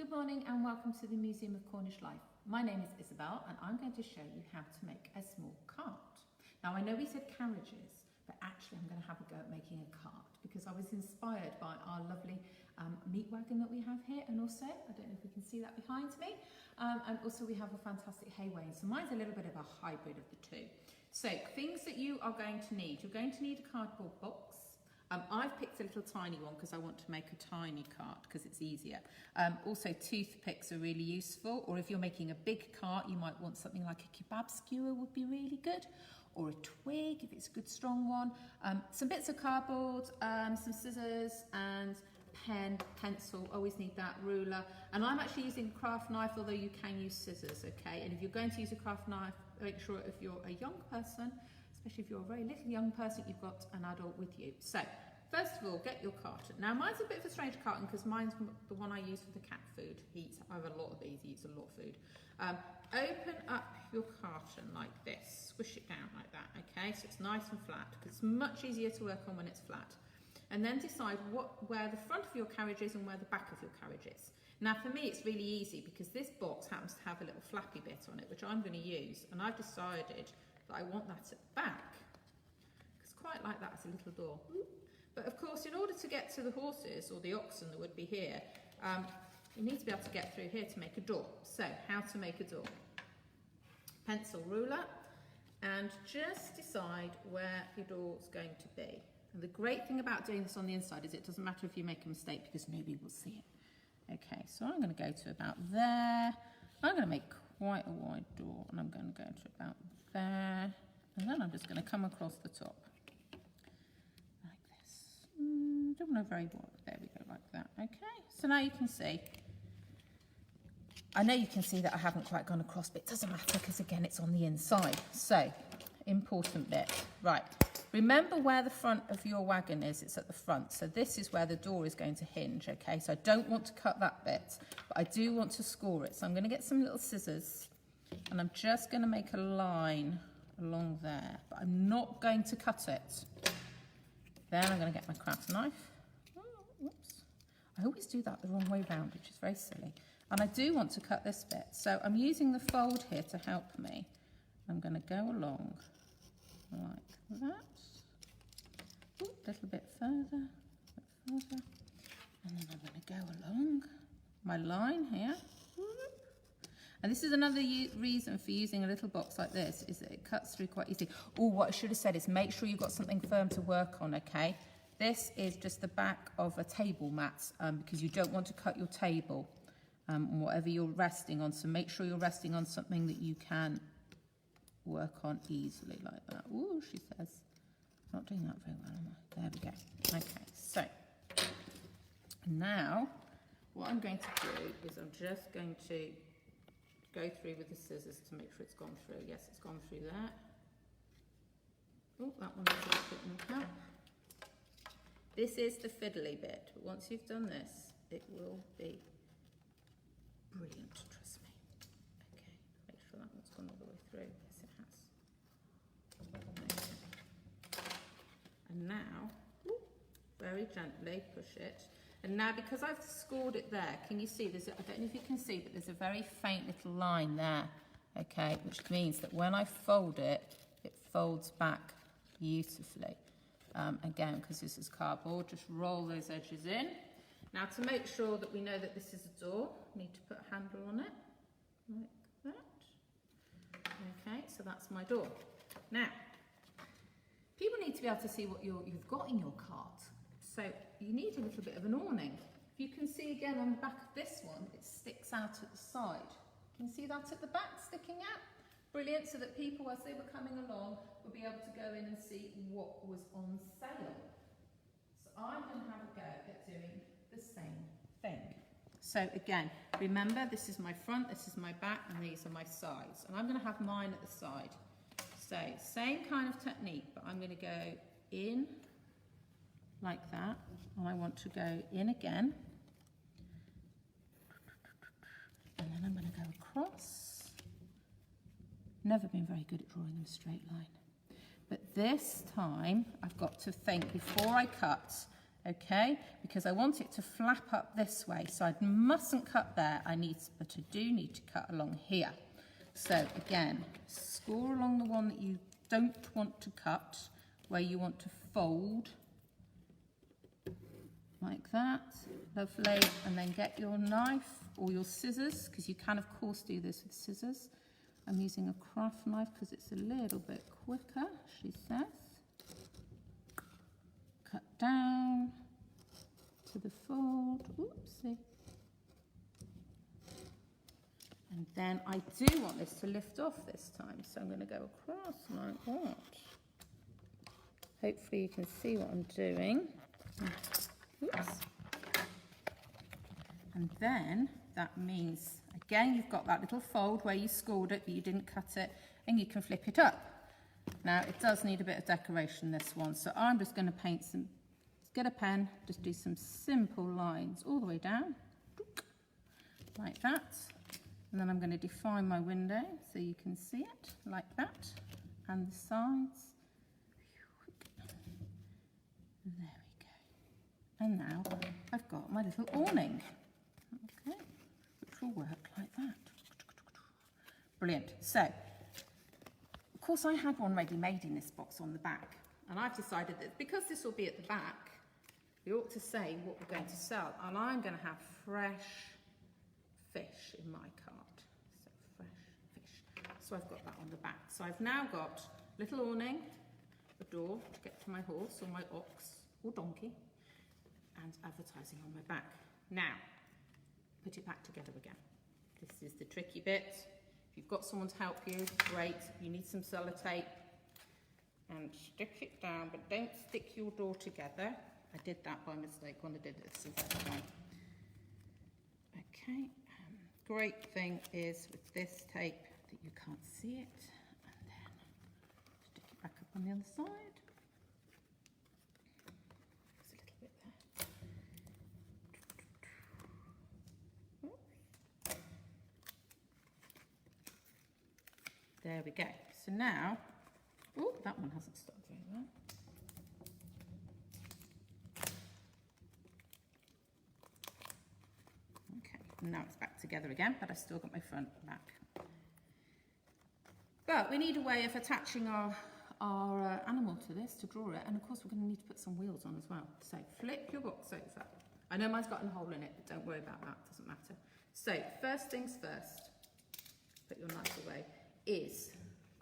Good morning and welcome to the Museum of Cornish Life. My name is Isabel and I'm going to show you how to make a small cart. Now I know we said carriages, but actually I'm going to have a go at making a cart because I was inspired by our lovely meat wagon that we have here, and also, I don't know if we can see that behind me, and also we have a fantastic hay wagon. So mine's a little bit of a hybrid of the two. So things that you are going to need, you're going to need a cardboard box. I've picked a little tiny one because I want to make a tiny cart because it's easier. Also toothpicks are really useful, or if you're making a big cart you might want something like a kebab skewer would be really good, or a twig if it's a good strong one. Some bits of cardboard, some scissors and pen, pencil, always need that, ruler, and I'm actually using a craft knife, although you can use scissors, okay? And if you're going to use a craft knife, make sure if you're a young person, especially if you're a very little young person, you've got an adult with you. So first of all, get your carton. Now mine's a bit of a strange carton because mine's the one I use for the cat food. I have a lot of these, he eats a lot of food. Open up your carton like this, squish it down like that, okay? So it's nice and flat, because it's much easier to work on when it's flat. And then decide where the front of your carriage is and where the back of your carriage is. Now for me it's really easy because this box happens to have a little flappy bit on it, which I'm going to use, and I've decided that I want that at the back, because quite like that as a little door. But of course, in order to get to the horses or the oxen that would be here, you need to be able to get through here to make a door. So how to make a door? Pencil, ruler, and just decide where your door's going to be. And the great thing about doing this on the inside is it doesn't matter if you make a mistake because nobody will see it. Okay, so I'm going to go to about there. I'm going to make quite a wide door, and I'm going to go to about there, and then I'm just going to come across the top like this. Don't know very well. There we go, like that. Okay, so now you can see. I know you can see that I haven't quite gone across, but it doesn't matter because again it's on the inside. So important bit, right? Remember where the front of your wagon is. It's at the front, so this is where the door is going to hinge. Okay, so I don't want to cut that bit, but I do want to score it. So I'm going to get some little scissors, and I'm just going to make a line along there, but I'm not going to cut it. Then I'm going to get my craft knife. Oh, whoops. I always do that the wrong way round, which is very silly. And I do want to cut this bit, so I'm using the fold here to help me. I'm going to go along like that. Ooh, a little bit further, and then I'm going to go along my line here. And this is another reason for using a little box like this, is that it cuts through quite easily. Oh, what I should have said is make sure you've got something firm to work on, okay? This is just the back of a table mat, because you don't want to cut your table, whatever you're resting on. So make sure you're resting on something that you can work on easily like that. Ooh, she says. Not doing that very well, am I? There we go. Okay, so now what I'm going to do is I'm just going to go through with the scissors to make sure it's gone through. Yes, it's gone through there. Oh, that one needs a little bit more help. This is the fiddly bit, but once you've done this, it will be brilliant, trust me. Okay, make sure that one's gone all the way through. Yes, it has. Okay. And now, very gently push it. And now, because I've scored it there, can you see, I don't know if you can see, but there's a very faint little line there, okay, which means that when I fold it, it folds back beautifully. Again, because this is cardboard, just roll those edges in. Now, to make sure that we know that this is a door, we need to put a handle on it, like that. Okay, so that's my door. Now, people need to be able to see what you've got in your cart. So you need a little bit of an awning. If you can see again on the back of this one, it sticks out at the side. Can you see that at the back sticking out? Brilliant, so that people, as they were coming along, would be able to go in and see what was on sale. So I'm going to have a go at doing the same thing. So again, remember, this is my front, this is my back, and these are my sides. And I'm going to have mine at the side. So same kind of technique, but I'm going to go in like that, and I want to go in again, and then I'm going to go across. Never been very good at drawing in a straight line, but this time I've got to think before I cut okay, because I want it to flap up this way, so I mustn't cut there, but I do need to cut along here. So again, score along the one that you don't want to cut, where you want to fold, like that, lovely, and then get your knife or your scissors, because you can of course do this with scissors. I'm using a craft knife because it's a little bit quicker, she says. Cut down to the fold, oopsie. And then I do want this to lift off this time, so I'm going to go across like that. Hopefully you can see what I'm doing. Oops. And then that means, again, you've got that little fold where you scored it, but you didn't cut it, and you can flip it up. Now, it does need a bit of decoration, this one, so I'm just going to paint some, get a pen, just do some simple lines all the way down, like that. And then I'm going to define my window so you can see it, like that, and the sides. There we go. And now I've got my little awning, okay, which will work like that. Brilliant. So, of course, I had one ready-made in this box on the back, and I've decided that because this will be at the back, we ought to say what we're going to sell, and I'm going to have fresh fish in my cart. So fresh fish. So I've got that on the back. So I've now got little awning, a door to get to my horse or my ox or donkey, and advertising on my back. Now, put it back together again. This is the tricky bit. If you've got someone to help you, great. You need some sellotape and stick it down, but don't stick your door together. I did that by mistake when I did this the first time. Okay, great thing is with this tape that you can't see it, and then stick it back up on the other side. There's a little bit there. There we go. So now, oh, that one hasn't stopped very well. Now it's back together again, but I've still got my front and back. But we need a way of attaching our animal to this to draw it, and of course we're going to need to put some wheels on as well. So flip your box over. I know mine's got a hole in it, but don't worry about that, it doesn't matter. So first things first, put your knife away, is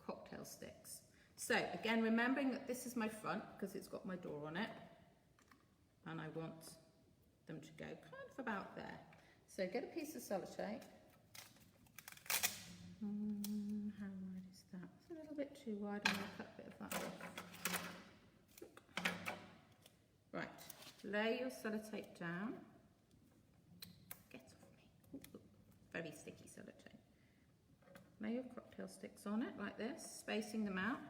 cocktail sticks. So again, remembering that this is my front because it's got my door on it, and I want them to go kind of about there. So get a piece of sellotape. How wide is that? It's a little bit too wide. I'm going to cut a bit of that off. Right, lay your sellotape down. Get off me. Ooh, very sticky sellotape. Lay your cocktail sticks on it like this, spacing them out.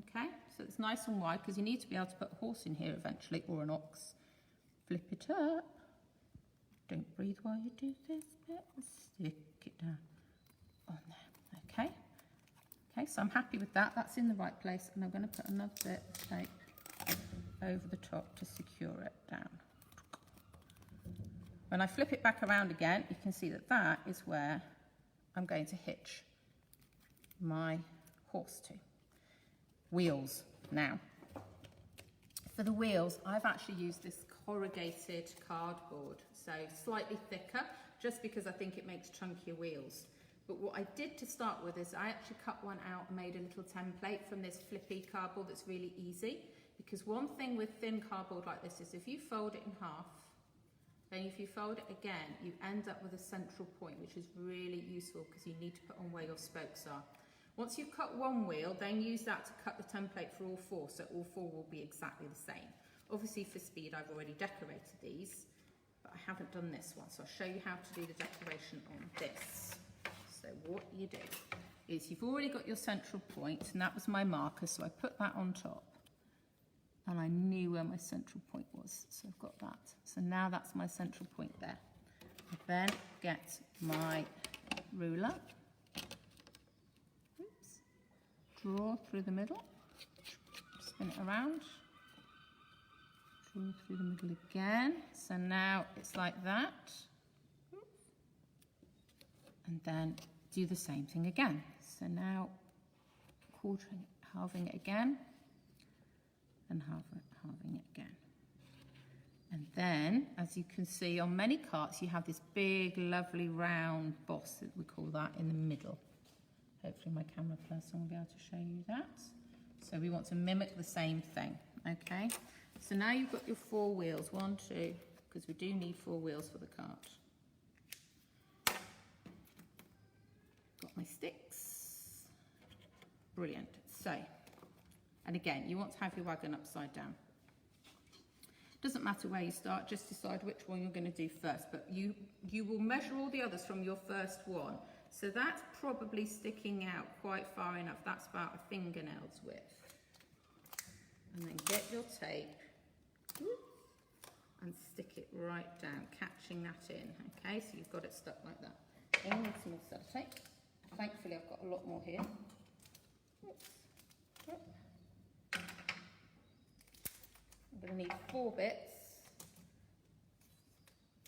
Okay, so it's nice and wide because you need to be able to put a horse in here eventually, or an ox. Flip it up. Don't breathe while you do this bit. Stick it down on there. Okay. Okay, so I'm happy with that. That's in the right place, and I'm going to put another bit of tape over the top to secure it down. When I flip it back around again, you can see that that is where I'm going to hitch my horse to. Wheels now. For the wheels, I've actually used this corrugated cardboard, so slightly thicker, just because I think it makes chunkier wheels. But what I did to start with is I actually cut one out and made a little template from this flippy cardboard that's really easy, because one thing with thin cardboard like this is if you fold it in half, then if you fold it again, you end up with a central point, which is really useful because you need to put on where your spokes are. Once you've cut one wheel, then use that to cut the template for all four, so all four will be exactly the same. Obviously for speed, I've already decorated these, but I haven't done this one, so I'll show you how to do the decoration on this. So what you do is you've already got your central point, and that was my marker, so I put that on top, and I knew where my central point was, so I've got that. So now that's my central point there. I then get my ruler, draw through the middle, spin it around, Go through the middle again. So now it's like that. And then do the same thing again. So now halving it again, and halving it again. And then, as you can see on many carts, you have this big, lovely round boss, we call that, in the middle. Hopefully my camera person will be able to show you that. So we want to mimic the same thing, okay? So now you've got your 4 wheels, 1, 2, because we do need 4 wheels for the cart. Got my sticks. Brilliant. So, and again, you want to have your wagon upside down. Doesn't matter where you start, just decide which one you're going to do first, but you will measure all the others from your first one. So that's probably sticking out quite far enough. That's about a fingernail's width. And then get your tape and stick it right down, catching that in. Okay, so you've got it stuck like that. Then you need some more sellotape. Thankfully, I've got a lot more here. I'm going to need 4 bits.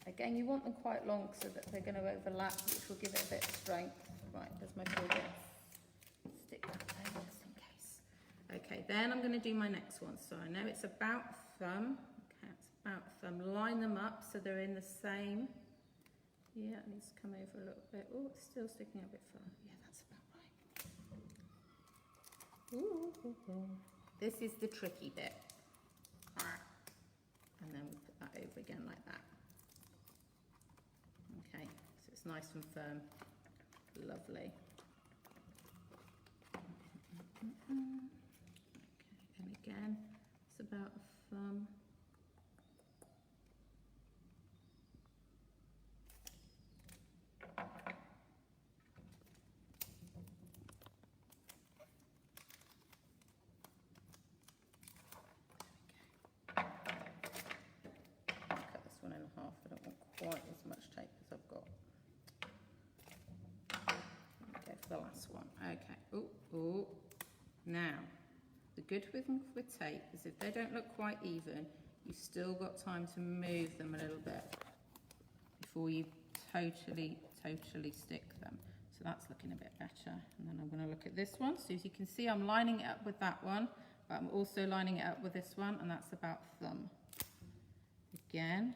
Again, you want them quite long so that they're going to overlap, which will give it a bit of strength. Right, there's my 4 bits. Stick that there just in case. Okay, then I'm going to do my next one. So I know it's about thumb. Okay, it's about thumb. Line them up so they're in the same. Yeah, it needs to come over a little bit. Oh, it's still sticking out a bit far. Yeah, that's about right. Ooh. This is the tricky bit. And then we put that over again like that. Okay, so it's nice and firm. Lovely. Okay, and again, it's about a thumb. Quite as much tape as I've got. Okay, for the last one. Okay. Ooh. Now, the good with tape is if they don't look quite even, you've still got time to move them a little bit before you totally stick them. So that's looking a bit better. And then I'm going to look at this one. So as you can see, I'm lining it up with that one, but I'm also lining it up with this one, and that's about thumb. Again.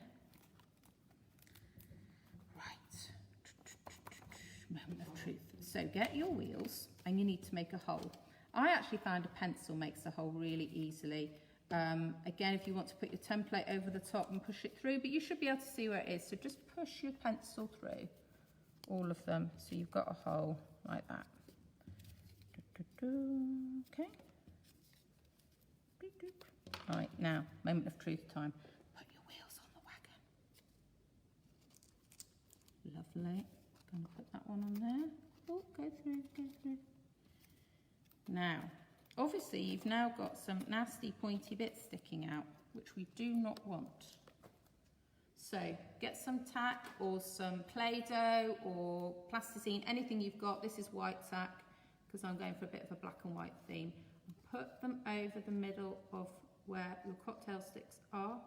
Moment of truth. So get your wheels and you need to make a hole. I actually found a pencil makes a hole really easily. Again, if you want to put your template over the top and push it through, but you should be able to see where it is. So just push your pencil through all of them so you've got a hole like that. Okay. Right, now, moment of truth time. Put your wheels on the wagon. Lovely. Going to put that one on there. Oh, go through. Now, obviously you've now got some nasty pointy bits sticking out, which we do not want. So get some tack or some Play-Doh or plasticine, anything you've got. This is white tack because I'm going for a bit of a black and white theme. And put them over the middle of where your cocktail sticks are.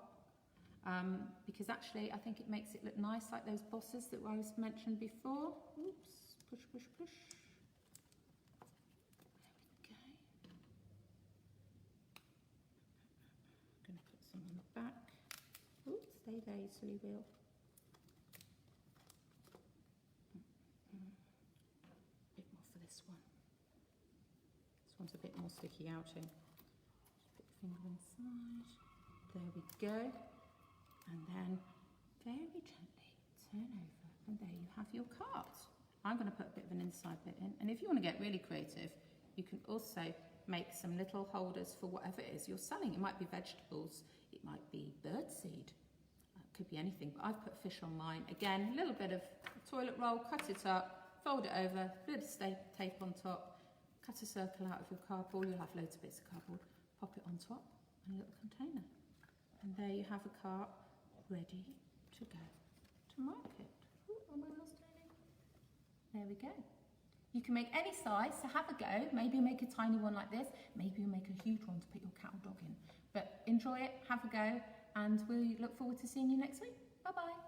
Because actually I think it makes it look nice, like those bosses that I was mentioned before. Oops, push. There we go. I'm going to put some on the back. Oops, stay there, you silly wheel. A bit more for this one. This one's a bit more sticky outing. Just put your finger inside. There we go. And then very gently turn over, and there you have your cart. I'm going to put a bit of an inside bit in, and if you want to get really creative, you can also make some little holders for whatever it is you're selling. It might be vegetables, it might be birdseed, it could be anything, but I've put fish on mine. Again, a little bit of toilet roll, cut it up, fold it over, a bit of tape on top, cut a circle out of your cardboard, you'll have loads of bits of cardboard, pop it on top, and a little container. And there you have a cart ready to go to market. Ooh, am I lost turning? There we go. You can make any size, so have a go. Maybe you make a tiny one like this. Maybe you make a huge one to put your cat or dog in. But enjoy it, have a go, and we look forward to seeing you next week. Bye bye.